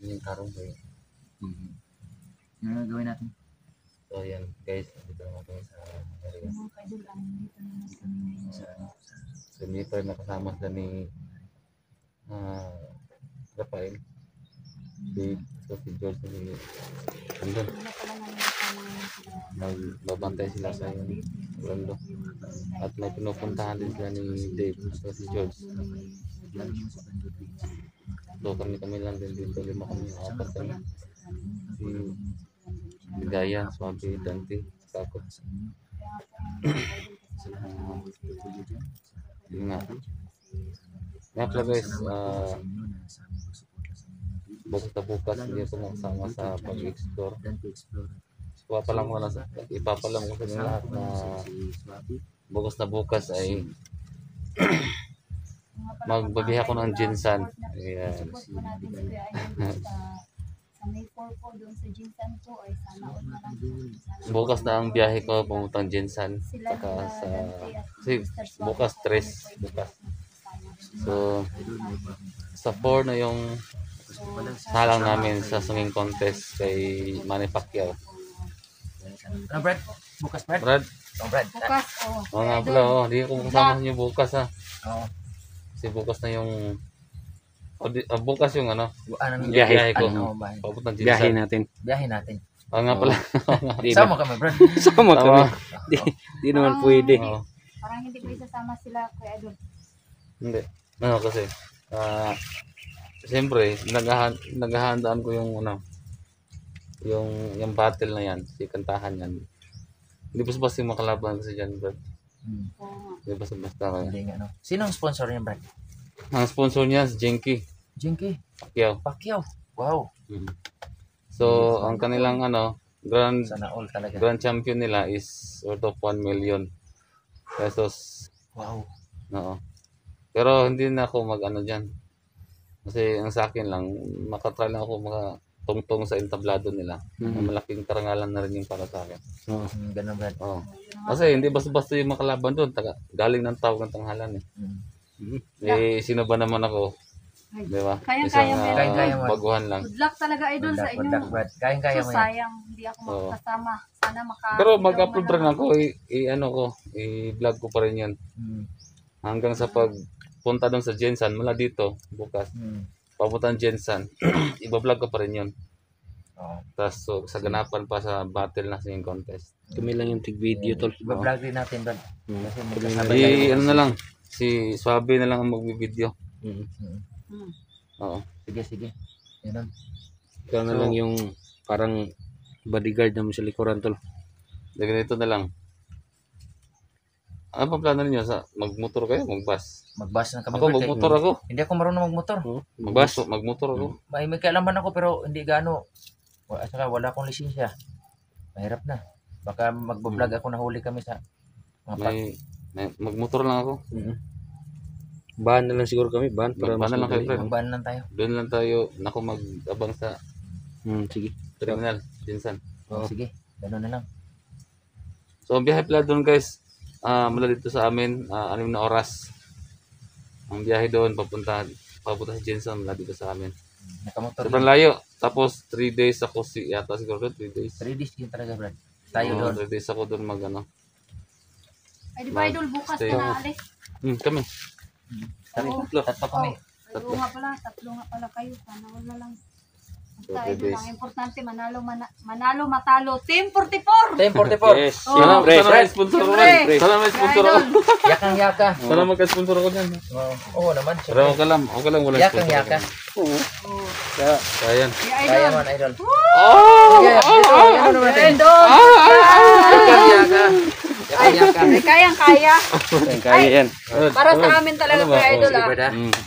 yung karong ko. Ano gawin natin? So yan guys, dito naman kami sa area. So hindi pa rin nakasama sila ni Rafael. Si George ni andun. Magbabantay sila sa Orlando. At may pinupuntahan din sila ni Dave at si George. So kami lang din dito, 5 kami, 4 kami. Si Ligaya, Swabe, Dante, Sakot. Yun nga. Nga pala guys, bukas hindi ako makasama sa pag-explore. Ipapalam ko sa inyo lahat na bukas ay magbabiha ko ng Jinsan. Ayan. Bukas na ang biyahe ko pumuntang Jinsan. Saka bukas 3 bukas. So sa 4 na yung salang namin sa singing contest kay Manny Pacquiao. Ano Brad? Bukas Brad? Brad? Oh Brad. Bukas, Oo nga pala, hindi ko kasama niyo bukas ha. Oo. Kasi bukas na yung bukas yung biyahe ko. Papuntang Jinsan. Biyahe natin. Oo nga pala. Sama kami Brad. Sama kami. Di naman pwede. Parang hindi ko isasama sila Kuya Idol. Hindi. Kasi siyempre naghahandaan ko yung yung battle na yan, si kantahan yan. Hindi basta yung makalaban kasi dyan, Brad. Hindi basta kaya. Sino ang sponsor niya, Brad? Ang sponsor niya si Jenky Pacquiao. Wow. So ang kanilang Sana all talaga. grand champion nila is worth of 1 million pesos. Wow. Oo. Pero hindi na ako dyan. Kasi ang sa akin lang, makatry lang ako makatungtong sa entablado nila. Malaking karangalan na rin yung para sa akin. Ganun Brad. Oo. Kasi hindi basta-basta yung makalaban doon. Galing ng tawag ng tanghalan eh. Sino ba naman ako? Di ba? Kaya mo. Baguhan lang. Good luck talaga Idol sa inyo. Good luck Brad. Kaya mo yan. Sayang, hindi ako makasama. Sana Pero mag-upload rin ako. I-vlog ko pa rin yan. Hanggang sa pagpunta doon sa Jinsan, mula dito, bukas. Papunta ng Jinsan, iba-vlog ko pa rin yun. Tapos sa ganapan pa sa battle na singing contest. Kami lang yung tig-video tol. Iba-vlog din natin Brad. Si Swabe na lang ang mag-video. Oo. Sige. Yan. Ikaw na lang yung parang bodyguard naman sa likuran tol. Ganito na lang. Ano pa plano niyo sa magmotor kayo, magbus? Magbus na kami. Ako magmotor ako. Hindi ako marunong magmotor. Magmotor ako. May kaalaman ako pero hindi gaano. Saka wala akong lisensya. Mahirap na. Baka magbo-vlog ako, nahuli kami sa magmotor lang ako. Ban na lang siguro kami, ban para Ban na lang kayo, Fred. Magban lang tayo. Doon lang tayo mag-abang sa sige. terminal, Jinsan. Sige, gano'n na lang. So ang biyahe pala doon guys, mula dito sa amin, 6 na oras. Ang biyahe doon papunta sa Jinsan mula dito sa amin. Nakamotor. Sobrang layo. Tapos 3 days ako yata siguro 3 days. 3 days yun talaga, Brad. Tayo doon. 3 days ako doon Ay, di ba Idol, bukas ka na alis? Kami. Tatlo kami. Tatlo nga pala kayo. Sana wala lang. So, Basta 3 Idol, days. ang importante, manalo, matalo. Team 44! Team 44. Yes. Oh. Sana may sponsor ako. Siyempre. Sana may sponsor ako. Yakang-yaka. Sana magka-sponsor ako dyan. Oo naman. Pero okay lang wala sponsor. Yakang-yaka. Kaya yan. Kaya man, Idol. Kayang-kaya. Kaya yan. Para sa amin talaga, Kuya Idol.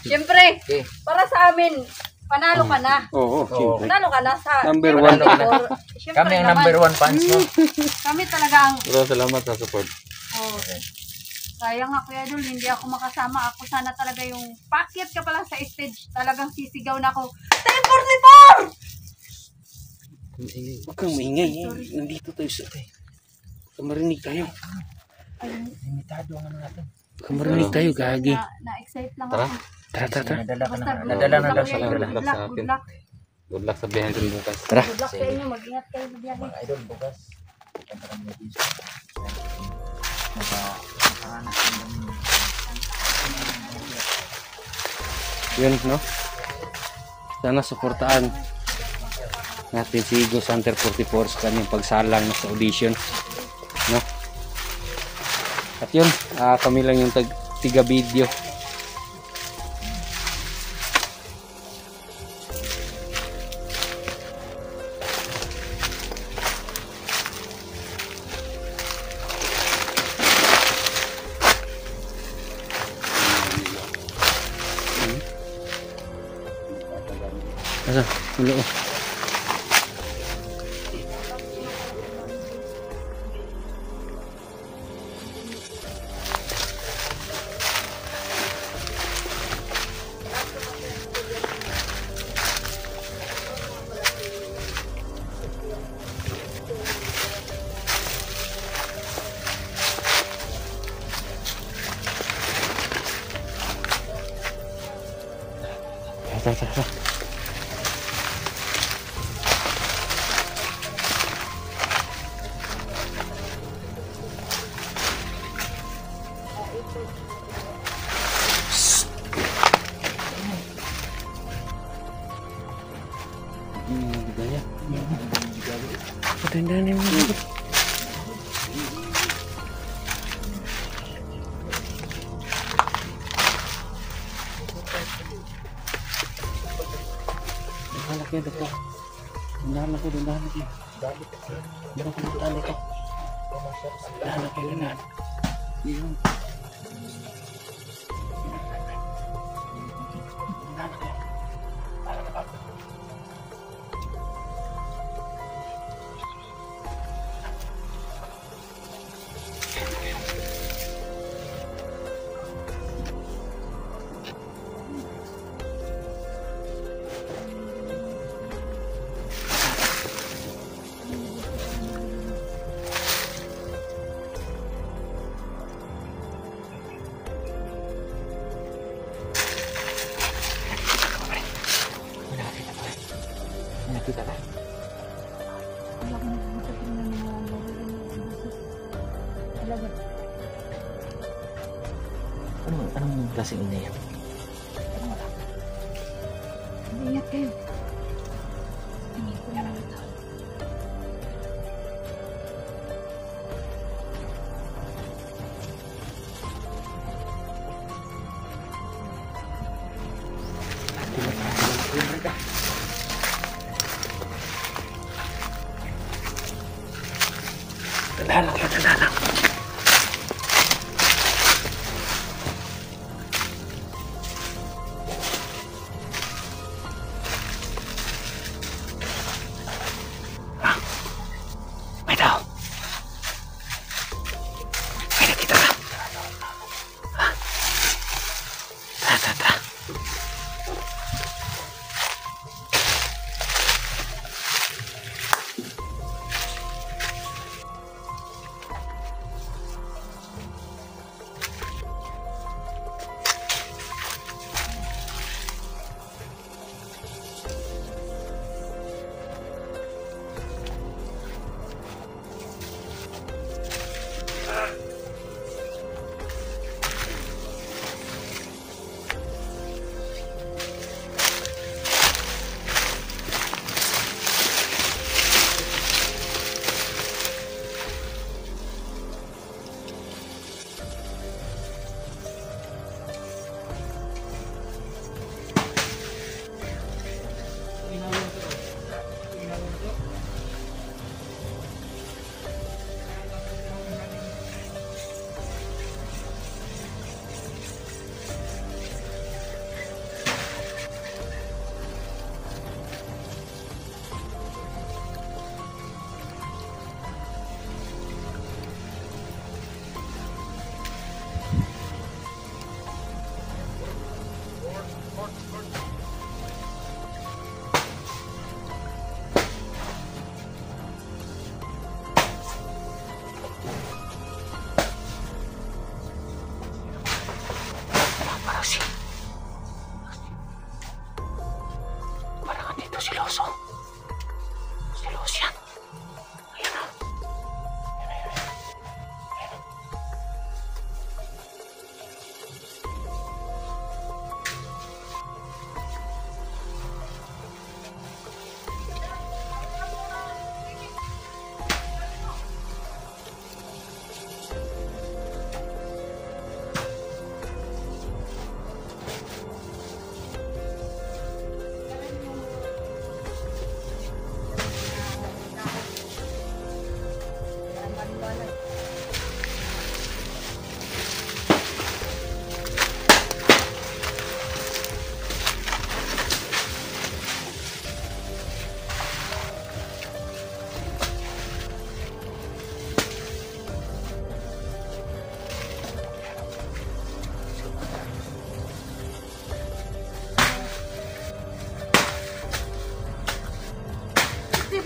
Siyempre, para sa amin, panalo ka na. Oo, siyempre. Panalo ka na sa Number Team 1 44. Siyempre Kami ang naman, number 1 fans mo. Kami talaga ang... Pero salamat sa support. Oh. Sayang nga Kuya Idol, hindi ako makasama. Ako sana talaga yung packet ka pala sa stage. Talagang sisigaw na ako, Team 44! Huwag kang maingay. Nandito tayo sa marinig tayo. Limitado ang ano natin. Baka marinig tayo, gagi. Na-excite lang Tara. ako. Tara. Nadala ka na. Basta Nadala na daw Kuya siya. Idol, Nadala good sa luck, akin. good luck. Good luck sa biyahe natin bukas. Tara. Good luck sa inyo. Mag-ingat kayo sa biyahe. Mga idol, bukas. Punta kami na dito. Nakaranas kami. Yun, no? Sana suportaan natin si Ghost Hunter 44 sa kanyang pagsalang sa audition, no? At yun, kami lang yung tiga video. Asa? Ulo. Tara. Gaya. Patandaan yung mga. Dahan kayo dito. Dahan ako. Dahan kayo dahan. Yun. Nakita ka. Anong klaseng ina yan? Ingat kayo. Tandaan lang. May tao. May nakita ka. Tara.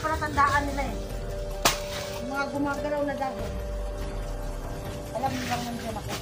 palatandaan nila eh. Ang mga gumagalaw na dahil. Alam nilang nandiyan ako.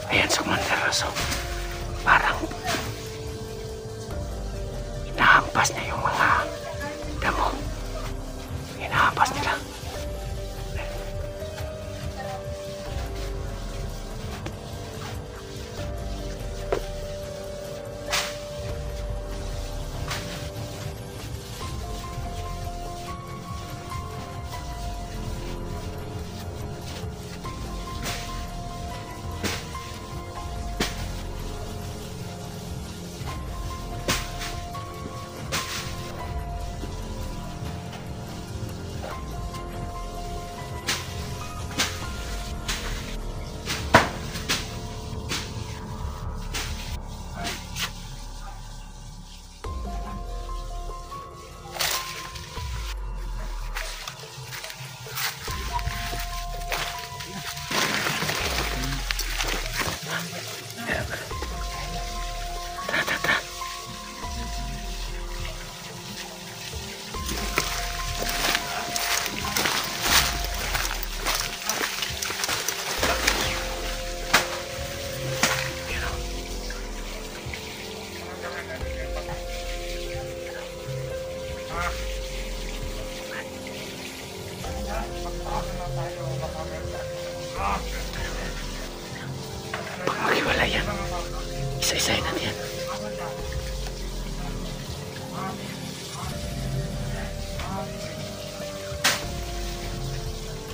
Ayan, sumandaroso. Parang hinahampas niya yung mga damo. Hinahampas nila. Maghiwala yan. Isa-isahin natin yan.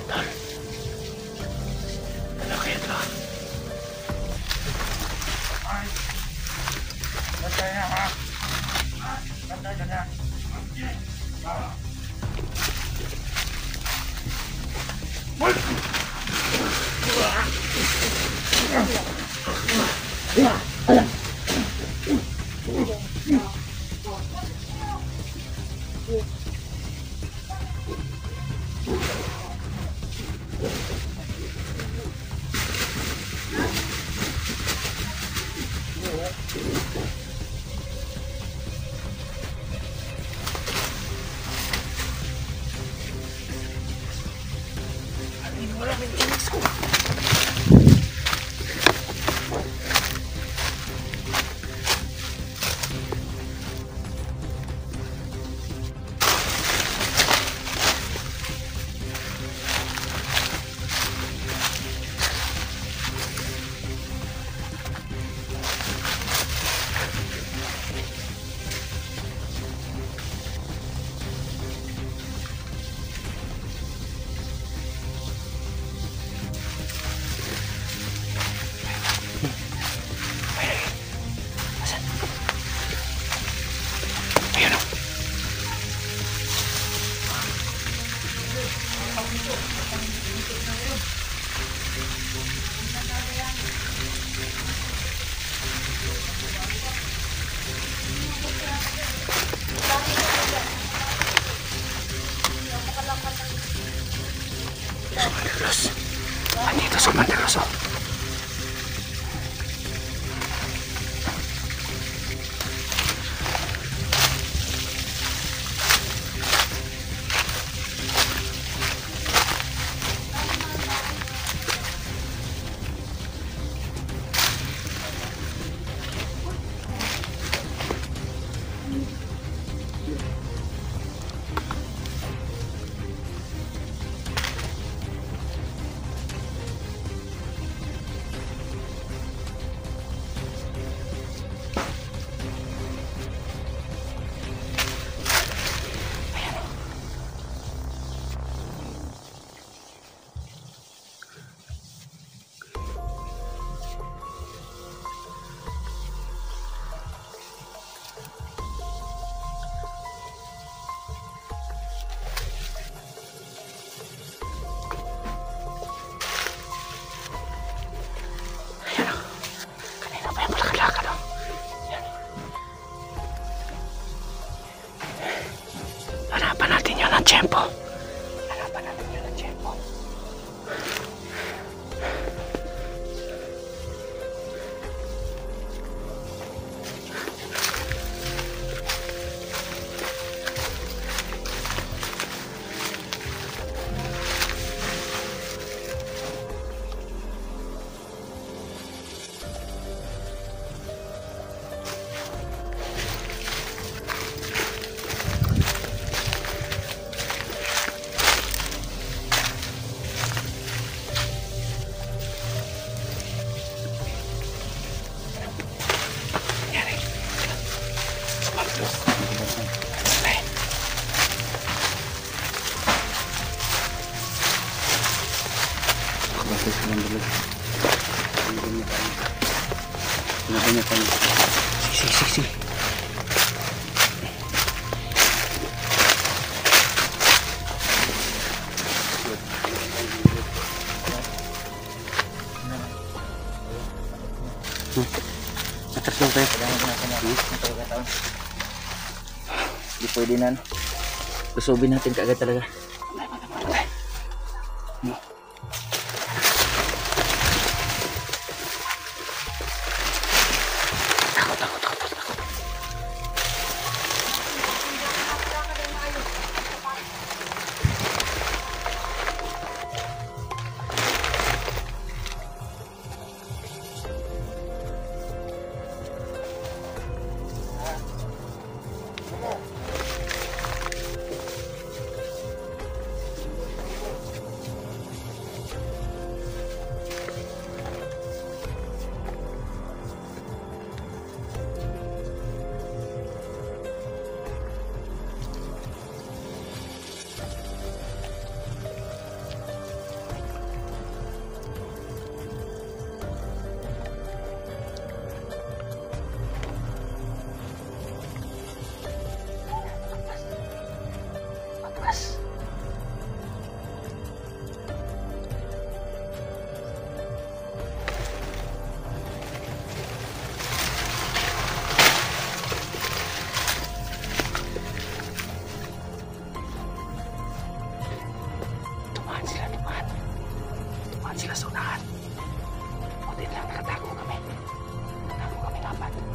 Tol. Ano kayo ito? Sumandaros. Andito sumandaros, oh. ng tiyempo. Hanapan natin yun ng tiyempo. Si. Atras lang tayo. Hindi pwede na. Lusubin natin kaagad talaga. Sila sa unahan. Buti lang nakatago kami. Nakatago kami dapat.